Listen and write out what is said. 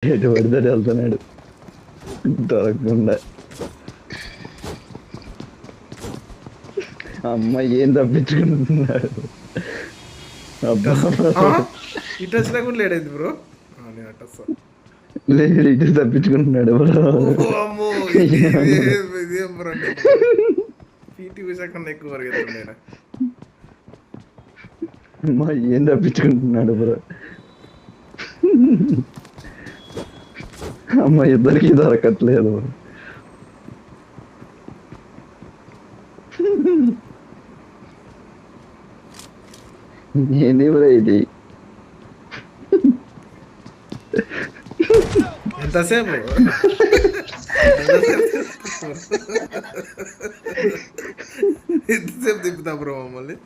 ఎటు పడితే అటు వెళ్తున్నాడు దొరకకుండా. అమ్మాయి ఏం తప్పించుకుంటున్నాడు. అబ్బా ఇటు వచ్చినా కూడా లేడైంది బ్రో. నేను అట్ట వస్తా. లేదు ఇటు తప్పించుకుంటున్నాడు బ్రో. అమ్మో ఇదేం బ్రో అంటే పీటీ ఉషా కన్నా ఎక్కువ పరిగెత్తుండే ఈయన. అమ్మాయి ఏం తప్పించుకుంటున్నాడు బ్రో. అమ్మాయి ఇద్దరికి దొరకట్లేదు. ఏంది బ్రో ఇది? ఎంతసేపు ఎంతసేపు తిప్పుతా బ్రో మమ్మల్ని.